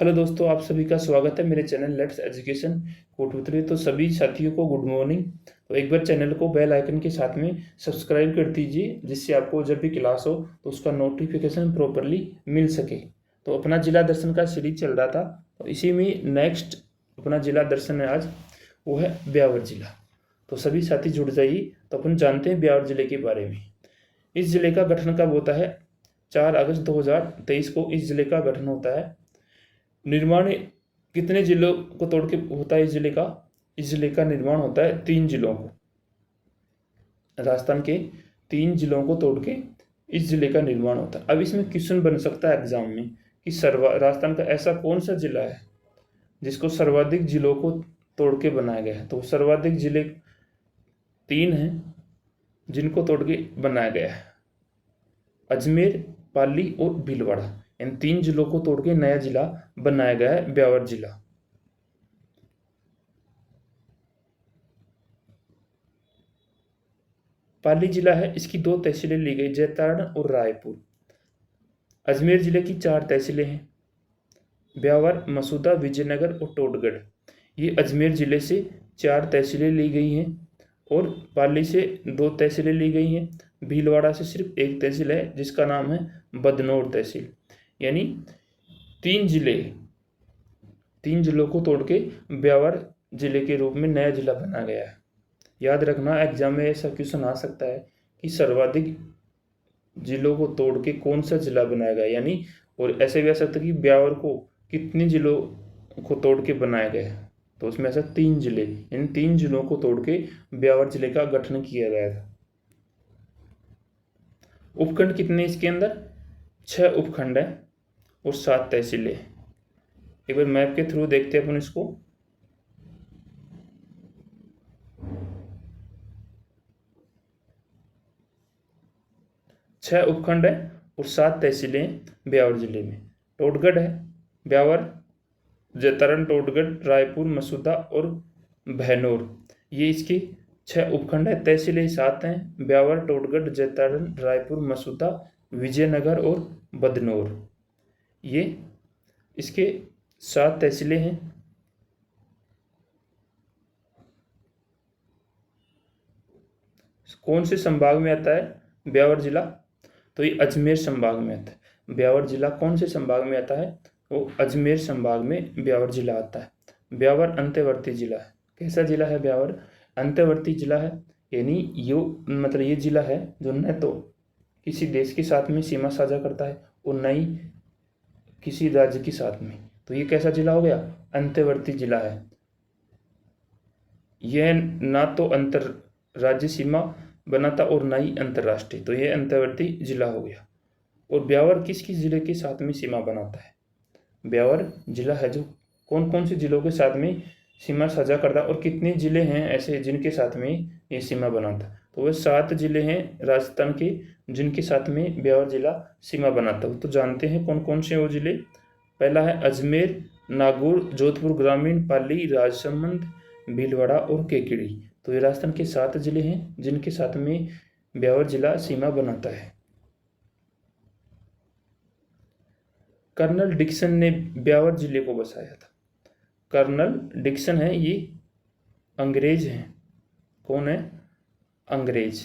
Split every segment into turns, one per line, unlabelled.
Hello दोस्तों, आप सभी का स्वागत है मेरे चैनल लेट्स एजुकेशन कोटपुतली। तो सभी साथियों को गुड मॉर्निंग। तो एक बार चैनल को बेल आइकन के साथ में सब्सक्राइब कर दीजिए, जिससे आपको जब भी क्लास हो तो उसका नोटिफिकेशन प्रॉपरली मिल सके। तो अपना जिला दर्शन का सीरीज चल रहा था, तो इसी में नेक्स्ट अपना जिला दर्शन है आज, वो है ब्यावर जिला। तो सभी साथी जुड़ जाइए। तो अपन जानते हैं ब्यावर जिले के बारे में। इस जिले का गठन कब होता है? 4 अगस्त 2023 को इस जिले का गठन होता है। निर्माण कितने जिलों को तोड़ के होता है इस जिले का? इस जिले का निर्माण होता है 3 जिलों को, राजस्थान के 3 जिलों को तोड़ के इस जिले का निर्माण होता है। अब इसमें क्वेश्चन बन सकता है एग्जाम में कि राजस्थान का ऐसा कौन सा जिला है जिसको सर्वाधिक जिलों को तोड़ के बनाया गया है? तो सर्वाधिक जिले 3 हैं जिनको तोड़ के बनाया गया है: अजमेर, पाली और भीलवाड़ा। इन 3 जिलों को तोड़ के नया जिला बनाया गया है ब्यावर जिला। पाली जिला है, इसकी 2 तहसीलें ली गई, जैतारण और रायपुर। अजमेर जिले की 4 तहसीलें हैं: ब्यावर, मसूदा, विजयनगर और टोडगढ़। ये अजमेर जिले से 4 तहसीलें ली गई हैं और पाली से 2 तहसीलें ली गई हैं। भीलवाड़ा से सिर्फ 1 तहसील है जिसका नाम है बदनौर तहसील। यानी 3 जिलों को तोड़ के ब्यावर जिले के रूप में नया जिला बनाया गया है। याद रखना, एग्जाम में ऐसा क्वेश्चन आ सकता है कि सर्वाधिक जिलों को तोड़ के कौन सा जिला बनाया गया, यानी और ऐसे भी आ सकता है कि ब्यावर को कितने जिलों को तोड़ के बनाया गया। तो उसमें ऐसा 3 जिले, इन 3 जिलों को तोड़ के ब्यावर जिले का गठन किया गया था। उपखंड कितने इसके अंदर? 6 उपखंड है और 7 तहसीलें। एक बार मैप के थ्रू देखते हैं अपन इसको। छह उपखंड है और 7 तहसीलें ब्यावर जिले में। टोडगढ़ है, ब्यावर, जैतारण, टोडगढ़, रायपुर, मसूदा और भैनोर। ये इसके 6 उपखंड है। तहसीलें 7 हैं: ब्यावर, टोडगढ़, जैतारण, रायपुर, मसूदा, विजयनगर और बदनौर। ये इसके 7 तहसीलें हैं। कौन से संभाग में आता है ब्यावर जिला? तो ये अजमेर संभाग में आता है। ब्यावर जिला कौन से संभाग में आता है? वो अजमेर संभाग में ब्यावर जिला आता है। ब्यावर अंतर्वर्ती जिला है। कैसा जिला है ब्यावर? अंतर्वर्ती जिला है, यानी ये जिला है जो न तो किसी देश के साथ में सीमा साझा करता है और न ही किसी राज्य के साथ में। तो ये कैसा जिला हो गया? अंतर्वर्ती जिला है। यह ना तो अंतर राज्य सीमा बनाता और ना ही अंतर्राष्ट्रीय, तो यह अंतर्वर्ती जिला हो गया। और ब्यावर किस किस जिले के साथ में सीमा बनाता है? ब्यावर जिला है जो कौन कौन से जिलों के साथ में सीमा साझा करता है, और कितने जिले हैं ऐसे जिनके साथ में ये सीमा बनाता है? तो वह 7 जिले हैं राजस्थान के जिनके साथ में ब्यावर जिला सीमा बनाता है। तो जानते हैं कौन कौन से वो जिले। पहला है अजमेर, नागौर, जोधपुर ग्रामीण, पाली, राजसमंद, भीलवाड़ा और केकड़ी। तो ये राजस्थान के 7 जिले हैं जिनके साथ में ब्यावर जिला सीमा बनाता है। कर्नल डिक्सन ने ब्यावर जिले को बसाया था। कर्नल डिक्सन है, ये अंग्रेज हैं। कौन है? अंग्रेज।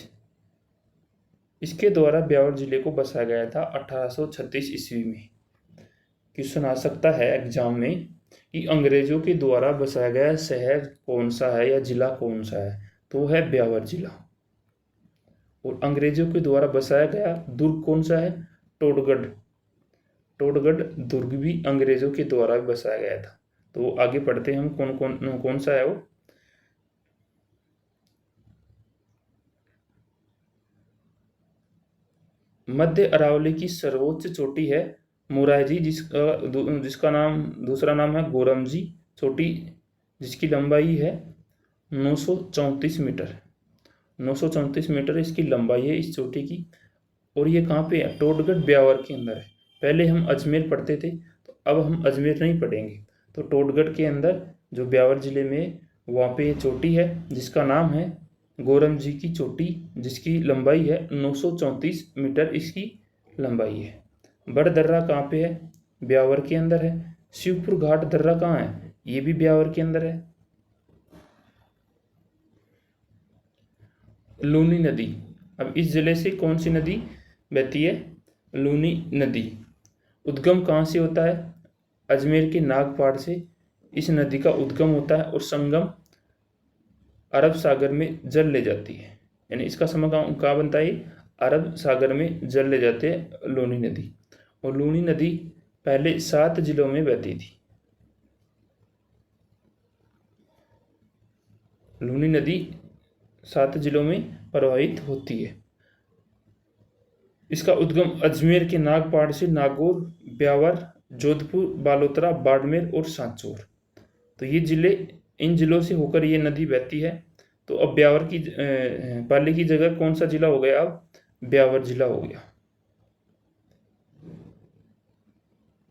इसके द्वारा ब्यावर जिले को बसाया गया था 1836 ईस्वी में। क्वेश्चन आ सकता है एग्जाम में कि अंग्रेजों के द्वारा बसाया गया शहर कौन सा है या जिला कौन सा है? तो वो है ब्यावर जिला। और अंग्रेजों के द्वारा बसाया गया दुर्ग कौन सा है? टोडगढ़। टोडगढ़ दुर्ग भी अंग्रेजों के द्वारा बसाया गया था। तो आगे पढ़ते हैं हम कौन सा है वो। मध्य अरावली की सर्वोच्च चोटी है मोराजी, जिसका दूसरा नाम है गोरमजी चोटी, जिसकी लंबाई है 934 मीटर। 934 मीटर इसकी लंबाई है इस चोटी की। और ये कहाँ पे है? टोडगढ़ ब्यावर के अंदर है। पहले हम अजमेर पढ़ते थे, तो अब हम अजमेर नहीं पढ़ेंगे। तो टोडगढ़ के अंदर जो ब्यावर जिले में, वहाँ पे चोटी है जिसका नाम है गोरम जी की चोटी, जिसकी लंबाई है 934 मीटर इसकी लंबाई है। बड़दर्रा कहाँ पे है? ब्यावर के अंदर है। शिवपुर घाट दर्रा कहाँ है? ये भी ब्यावर के अंदर है। लूनी नदी, अब इस जिले से कौन सी नदी बहती है? लूनी नदी। उद्गम कहाँ से होता है? अजमेर के नागपाड़ से इस नदी का उद्गम होता है और संगम अरब सागर में जल ले जाती है, यानी इसका संगम कहाँ बनता है? अरब सागर में जल ले जाते हैं लूनी नदी। और लूनी नदी पहले 7 जिलों में बहती थी। लूनी नदी 7 जिलों में प्रवाहित होती है। इसका उद्गम अजमेर के नागपाड़ से नागौर, ब्यावर, जोधपुर, बालोतरा, बाड़मेर और सांचौर, तो ये जिले, इन जिलों से होकर ये नदी बहती है। तो अब ब्यावर की पाली की जगह कौन सा जिला हो गया? अब ब्यावर जिला हो गया।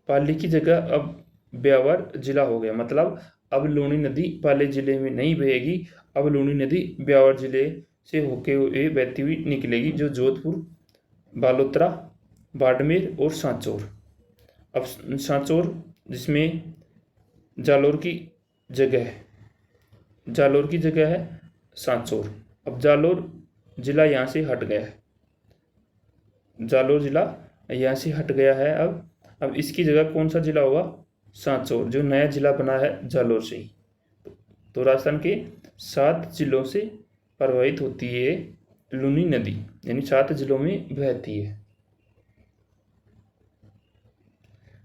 पाली की जगह अब ब्यावर जिला हो गया, मतलब अब लूनी नदी पाली जिले में नहीं बहेगी, अब लूनी नदी ब्यावर जिले से होके हुए बहती हुई निकलेगी, जो जोधपुर, बालोतरा, बाड़मेर और सांचौर। अब सांचौर जिसमें जालोर की जगह है, जालोर की जगह है सांचौर। अब जालोर जिला यहाँ से हट गया है, जालोर जिला यहाँ से हट गया है। अब इसकी जगह कौन सा जिला होगा? सांचौर, जो नया जिला बना है जालोर से ही। तो राजस्थान के 7 जिलों से प्रवाहित होती है लूनी नदी, यानी 7 जिलों में बहती है।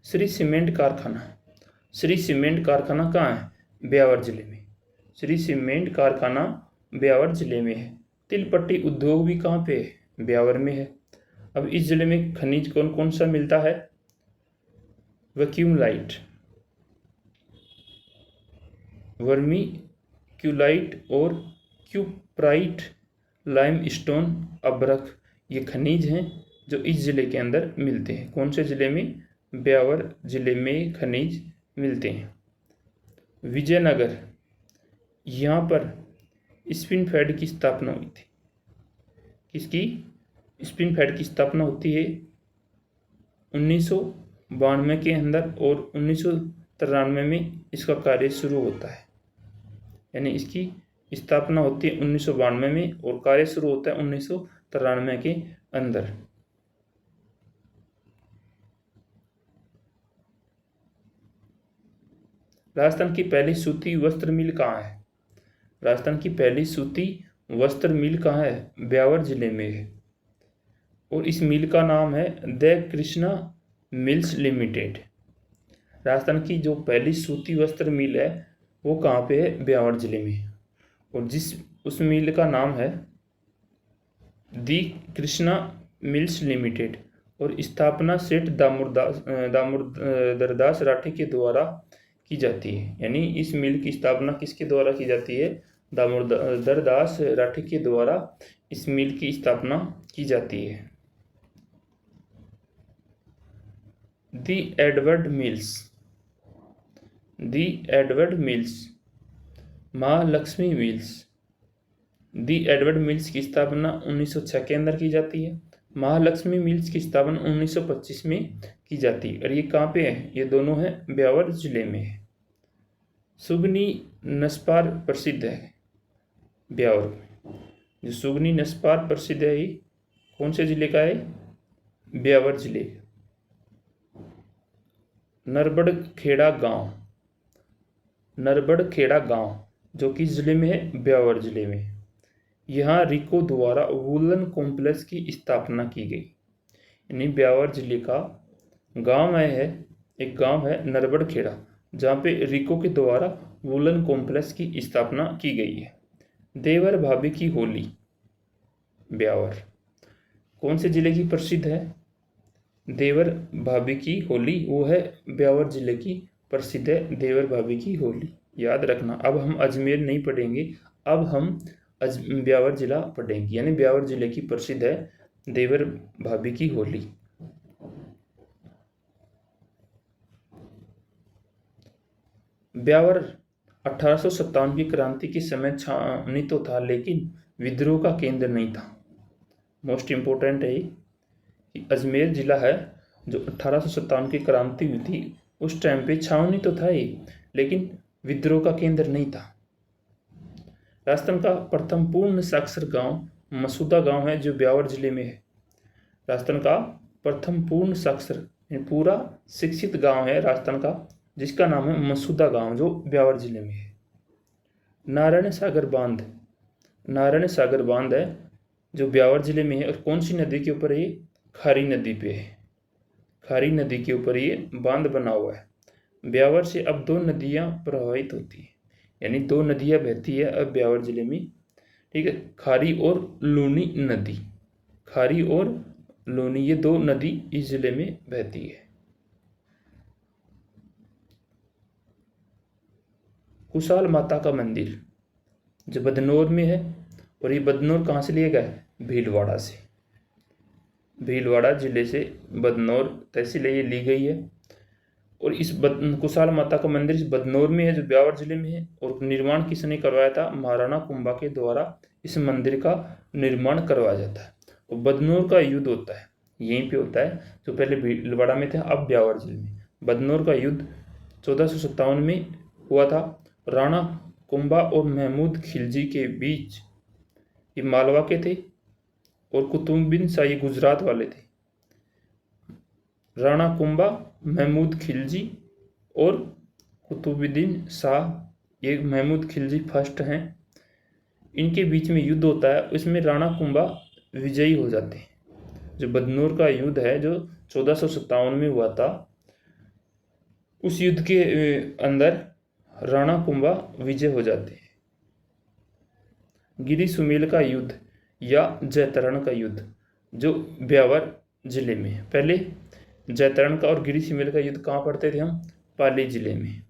श्री सीमेंट कारखाना, श्री सीमेंट कारखाना कहाँ है? ब्यावर जिले में। श्री सीमेंट कारखाना ब्यावर जिले में है। तिलपट्टी उद्योग भी कहाँ पे है? ब्यावर में है। अब इस जिले में खनिज कौन कौन सा मिलता है? वैक्यूमलाइट, वर्मी क्यूलाइट और क्यूप्राइट, लाइमस्टोन, अभ्रक, ये खनिज हैं जो इस जिले के अंदर मिलते हैं। कौन से जिले में? ब्यावर जिले में खनिज मिलते हैं। विजयनगर, यहाँ पर स्पिनफेड की स्थापना हुई थी। किसकी? स्पिनफेड की स्थापना होती है 1992 के अंदर, और 1993 में इसका कार्य शुरू होता है, यानी इसकी स्थापना होती है 1992 में और कार्य शुरू होता है 1993 के अंदर। राजस्थान की पहली सूती वस्त्र मिल कहाँ है? राजस्थान की पहली सूती वस्त्र मिल कहाँ है? ब्यावर जिले में है, और इस मिल का नाम है the Krishna mills limited. Rajasthan की जो पहली सूती वस्त्र मिल है वो कहाँ पे है? ब्यावर जिले में, और उस मिल का नाम है दी कृष्णा मिल्स लिमिटेड, और स्थापना सेठ दामोदरदास राठी के द्वारा की जाती है। यानी इस मिल की स्थापना किसके द्वारा की जाती है? दामोदरदास राठी के द्वारा इस मिल की स्थापना की जाती है। दी एडवर्ड मिल्स, दी एडवर्ड मिल्स, महालक्ष्मी मिल्स। दी एडवर्ड मिल्स की स्थापना 1906 के अंदर की जाती है। महालक्ष्मी मिल्स की स्थापना 1925 में की जाती है, और ये कहाँ पे है? ये दोनों हैं ब्यावर जिले में है। सुगनी नस्पार प्रसिद्ध है ब्यावर में। जो सुगनी नस्पार प्रसिद्ध है, ये कौन से जिले का है? ब्यावर जिले। नरबड़खेड़ा गांव, नरबड़खेड़ा गांव जो किस जिले में है? ब्यावर जिले में। यहाँ रिको द्वारा वूलन कॉम्प्लेक्स की स्थापना की गई, यानी ब्यावर जिले का गांव है, एक गांव है नरबड़खेड़ा, जहाँ पे रिको के द्वारा वूलन कॉम्प्लेक्स की स्थापना की गई है। देवर भाभी की होली ब्यावर कौन से जिले की प्रसिद्ध है? देवर भाभी की होली वो है ब्यावर जिले की प्रसिद्ध है, देवर भाभी की होली, याद रखना। अब हम अजमेर नहीं पढ़ेंगे, अब हम ब्यावर जिला पढ़ेंगे, यानी ब्यावर जिले की प्रसिद्ध है देवर भाभी की होली। ब्यावर 1857 की क्रांति के समय छावनी तो था, लेकिन विद्रोह का केंद्र नहीं था। मोस्ट इम्पोर्टेंट है कि अजमेर जिला है जो 1857 की क्रांति हुई थी उस टाइम पे छावनी तो था ही, लेकिन विद्रोह का केंद्र नहीं था। राजस्थान का प्रथम पूर्ण साक्षर गांव मसूदा गांव है, जो ब्यावर जिले में है। राजस्थान का प्रथम पूर्ण साक्षर पूरा शिक्षित गांव है राजस्थान का, जिसका नाम है मसूदा गांव, जो ब्यावर जिले में है। नारायण सागर बांध, नारायण सागर बांध है जो ब्यावर जिले में है, और कौन सी नदी के ऊपर है? ये खारी नदी पे है। खारी नदी के ऊपर ये बांध बना हुआ है। ब्यावर से अब 2 नदियां प्रभावित होती है, यानी 2 नदियां बहती है अब ब्यावर जिले में, ठीक है। खारी और लूनी नदी, खारी और लूनी, ये 2 नदी इस जिले में बहती है। कुशाल माता का मंदिर जो बदनौर में है, और ये बदनौर कहाँ से लिया गया है? भीलवाड़ा से। भीलवाड़ा जिले से बदनौर तहसील ये ली गई है। और इस कुशाल माता का मंदिर इस बदनौर में है, जो ब्यावर जिले में है। और निर्माण किसने करवाया था? महाराणा कुंभा के द्वारा इस मंदिर का निर्माण करवाया जाता है। तो बदनौर का युद्ध होता है यहीं पे होता है, जो पहले भीलवाड़ा में था, अब ब्यावर जिले में। बदनौर का युद्ध 1457 में हुआ था। राणा कुंभा और महमूद खिलजी के बीच, ये मालवा के थे, और कुतुबुद्दीन शाह ये गुजरात वाले थे। राणा कुंभा, महमूद खिलजी और कुतुबुद्दीन शाह, ये महमूद खिलजी फर्स्ट हैं, इनके बीच में युद्ध होता है। इसमें राणा कुंभा विजयी हो जाते हैं। जो बदनौर का युद्ध है जो 1457 में हुआ था, उस युद्ध के अंदर राणा कुंभा विजय हो जाते हैं। गिरी सुमेल का युद्ध या जैतरण का युद्ध जो ब्यावर जिले में है। पहले जैतरण का और गिरी सुमेल का युद्ध कहाँ पढ़ते थे हम? पाली जिले में।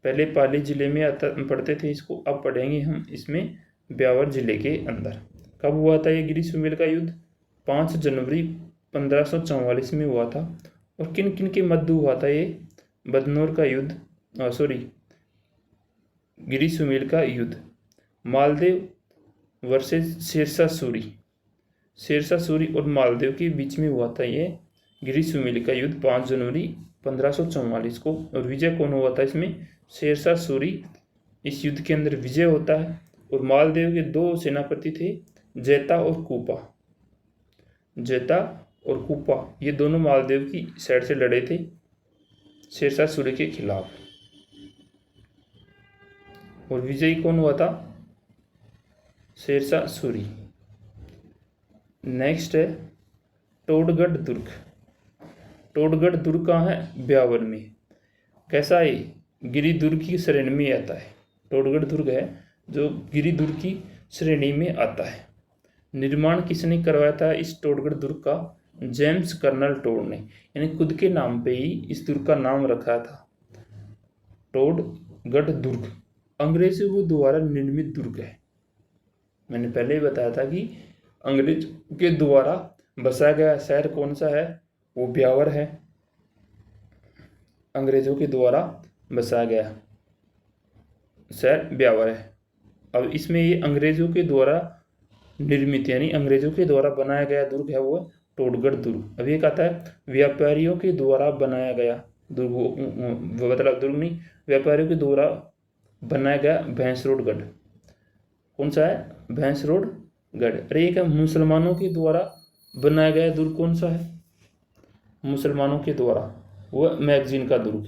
पहले पाली जिले में पढ़ते थे इसको, अब पढ़ेंगे हम इसमें ब्यावर जिले के अंदर। कब हुआ था ये गिरी सुमेल का युद्ध? 5 जनवरी 1544 में हुआ था। और किन किन के मध्य हुआ था ये बदनौर का युद्ध, गिरी सुमेल का युद्ध? मालदेव वर्सेस शेरशाह सूरी, शेरशाह सूरी और मालदेव के बीच में हुआ था ये गिरी सुमेल का युद्ध 5 जनवरी 1544 को। और विजय कौन हुआ था इसमें? शेरशाह सूरी इस युद्ध के अंदर विजय होता है। और मालदेव के 2 सेनापति थे, जैता और कूपा। जैता और कूपा ये दोनों मालदेव की साइड से लड़े थे शेरशाह सूरी के खिलाफ। और विजयी कौन हुआ था? शेरशाह सूरी। नेक्स्ट है टोडगढ़ दुर्ग। टोडगढ़ दुर्ग कहाँ है? ब्यावर में। कैसा है? गिरी दुर्ग की श्रेणी में आता है। टोडगढ़ दुर्ग है जो गिरी दुर्ग की श्रेणी में आता है। निर्माण किसने करवाया था इस टोडगढ़ दुर्ग का? जेम्स कर्नल टोड ने, यानी खुद के नाम पे ही इस दुर्ग का नाम रखा था, टोडगढ़ दुर्ग। अंग्रेजों के द्वारा निर्मित दुर्ग है। मैंने पहले ही बताया था कि अंग्रेज के द्वारा बसाया गया शहर कौन सा है? वो ब्यावर है। अंग्रेजों के द्वारा बसाया गया शहर ब्यावर है। अब इसमें ये अंग्रेजों के द्वारा निर्मित यानी अंग्रेजों के द्वारा बनाया गया दुर्ग है वो टोडगढ़ दुर्ग। अब ये कहता है व्यापारियों के द्वारा बनाया गया दुर्ग, मतलब दुर्ग नहीं, व्यापारियों के द्वारा बनाया गया भैंसरोडगढ़। कौन सा है? भैंसरोडगढ़। अरे ये क्या मुसलमानों के द्वारा बनाया गया दुर्ग कौन सा है? मुसलमानों के द्वारा वो मैगजीन का दुर्ग,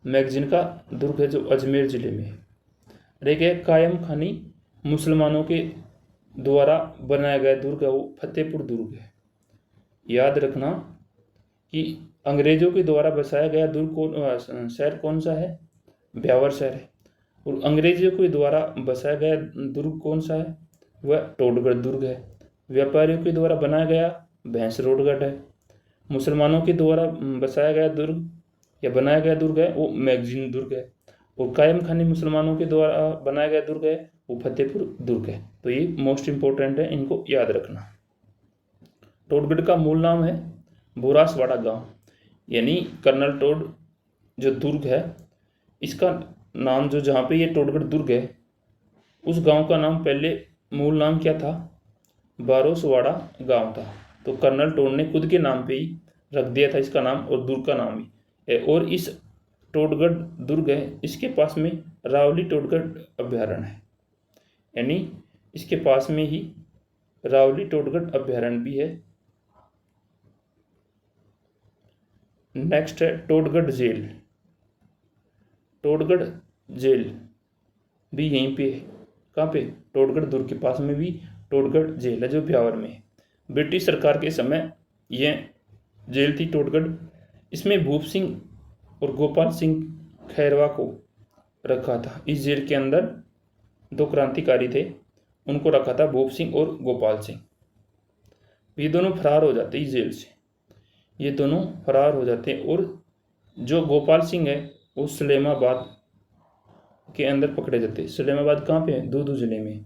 मैगजीन का दुर्ग है जो अजमेर जिले में है। अरे क्या कायम खानी मुसलमानों के द्वारा बनाया गया दुर्ग है वो फतेहपुर दुर्ग है। याद रखना कि अंग्रेजों के द्वारा बसाया गया दुर्ग शहर कौन सा है? ब्यावर शहर है। और अंग्रेजों के द्वारा बसाया गया दुर्ग कौन सा है? वह टोडगढ़ दुर्ग है। व्यापारियों के द्वारा बनाया गया भैंसरोडगढ़ है। मुसलमानों के द्वारा बसाया गया दुर्ग या बनाया गया दुर्ग है वो मैगजीन दुर्ग है। और कायम खानी मुसलमानों के द्वारा बनाया गया दुर्ग है वो फतेहपुर दुर्ग है। तो ये मोस्ट इंपॉर्टेंट है, इनको याद रखना। टोडगढ़ का मूल नाम है बोरासवाड़ा गांव, यानी कर्नल टोड जो दुर्ग है इसका नाम जो जहाँ पे ये टोडगढ़ दुर्ग है उस गांव का नाम पहले मूल नाम क्या था? बारोसवाड़ा गांव था। तो कर्नल टोड ने खुद के नाम पे ही रख दिया था इसका नाम और दुर्ग का नाम ही। और इस टोडगढ़ दुर्ग है, इसके पास में रावली टोडगढ़ अभ्यारण्य है, यानी इसके पास में ही रावली टोडगढ़ अभ्यारण्य भी है। नेक्स्ट है टोडगढ़ जेल। टोडगढ़ जेल भी यहीं पे है। कहाँ पे? टोडगढ़ दुर्ग के पास में भी टोडगढ़ जेल है जो ब्यावर में है। ब्रिटिश सरकार के समय यह जेल थी टोडगढ़। इसमें भूप सिंह और गोपाल सिंह खैरवा को रखा था। इस जेल के अंदर 2 क्रांतिकारी थे, उनको रखा था, भूप सिंह और गोपाल सिंह। ये दोनों फरार हो जाते इस जेल से, ये दोनों फरार हो जाते हैं। और जो गोपाल सिंह है वो सलेमाबाद के अंदर पकड़े जाते हैं। सलेमाबाद कहाँ पे है? दूदू जिले में।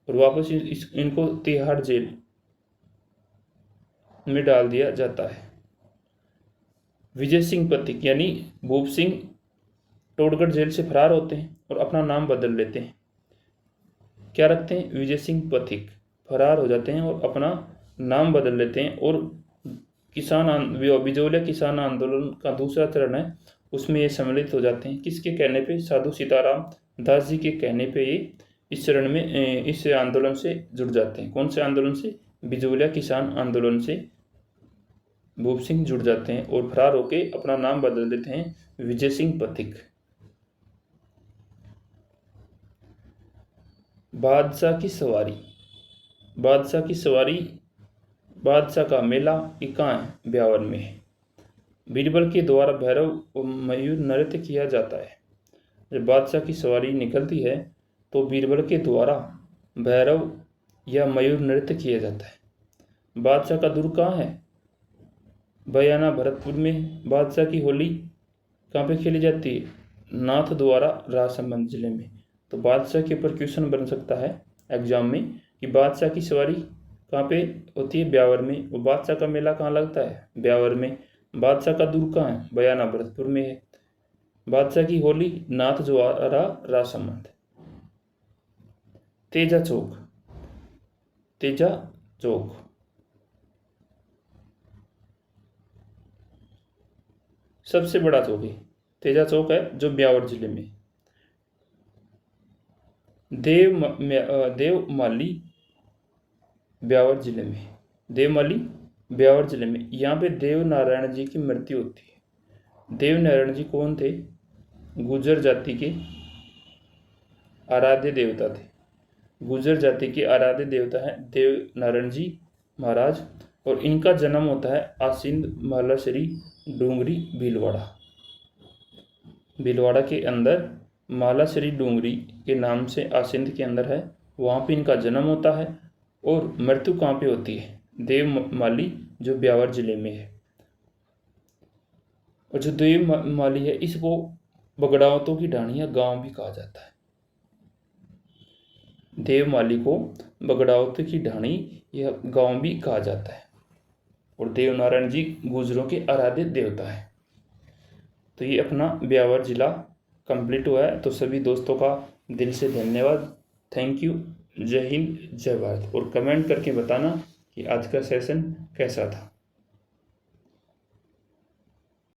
और वापस इनको तिहाड़ जेल में डाल दिया जाता है। विजय सिंह पथिक यानी भूप सिंह टोडगढ़ जेल से फरार होते हैं और अपना नाम बदल लेते हैं। क्या रखते हैं? विजय सिंह पथिक। फरार हो जाते हैं और अपना नाम बदल लेते हैं और बिजौलिया किसान आंदोलन का दूसरा चरण है, उसमें ये सम्मिलित हो जाते हैं। किसके कहने पे? साधु सीताराम दास जी के कहने पे ये इस चरण में इस आंदोलन से जुड़ जाते हैं। कौन से आंदोलन से? बिजौलिया किसान आंदोलन से भूप सिंह जुड़ जाते हैं और फरार होके अपना नाम बदल देते हैं विजय सिंह पथिक। बादशाह की सवारी। बादशाह की सवारी, बादशाह का मेला, ये कहाँ है? ब्यावर में है। बीरबल के द्वारा भैरव और मयूर नृत्य किया जाता है। जब बादशाह की सवारी निकलती है तो बीरबल के द्वारा भैरव या मयूर नृत्य किया जाता है। बादशाह का दुर्ग कहाँ है? बयाना भरतपुर में। बादशाह की होली कहाँ पे खेली जाती है? नाथ द्वारा राजसमंद जिले में। तो बादशाह के ऊपर क्वेश्चन बन सकता है एग्जाम में कि बादशाह की सवारी कहाँ पे होती है? ब्यावर में। और बादशाह का मेला कहाँ लगता है? ब्यावर में। बादशाह का दुर्ग कहाँ है? बयाना भरतपुर में है। बादशाह की होली नाथ द्वारा राजसमंद। तेजा चौक। तेजा चौक सबसे बड़ा चौक है, तेजा चौक है जो ब्यावर जिले में। देवमाली ब्यावर जिले में। देवमाली ब्यावर जिले में। यहाँ पे देव नारायण जी की मृत्यु होती है। देव नारायण जी कौन थे? गुर्जर जाति के आराध्य देवता थे। गुर्जर जाति के आराध्य देवता है देव नारायण जी महाराज। और इनका जन्म होता है आसिंद मालाश्री डूंगरी भीलवाड़ा। भीलवाड़ा के अंदर मालाश्री डूंगरी के नाम से आसिंद के अंदर है, वहाँ पे इनका जन्म होता है। और मृत्यु कहाँ पे होती है? देवमाली जो ब्यावर जिले में है। और जो देवमाली है इसको बगड़ावतों की ढाणिया गांव भी कहा जाता है। देवमाली को बगड़ावतों की ढाणी यह गांव भी कहा जाता है। और देव नारायण जी गुर्जरों के आराध्य देवता है। तो ये अपना ब्यावर जिला कंप्लीट हुआ है। तो सभी दोस्तों का दिल से धन्यवाद। Thank you. जय हिंद, जय भारत। और कमेंट करके बताना कि आज का सेशन कैसा था।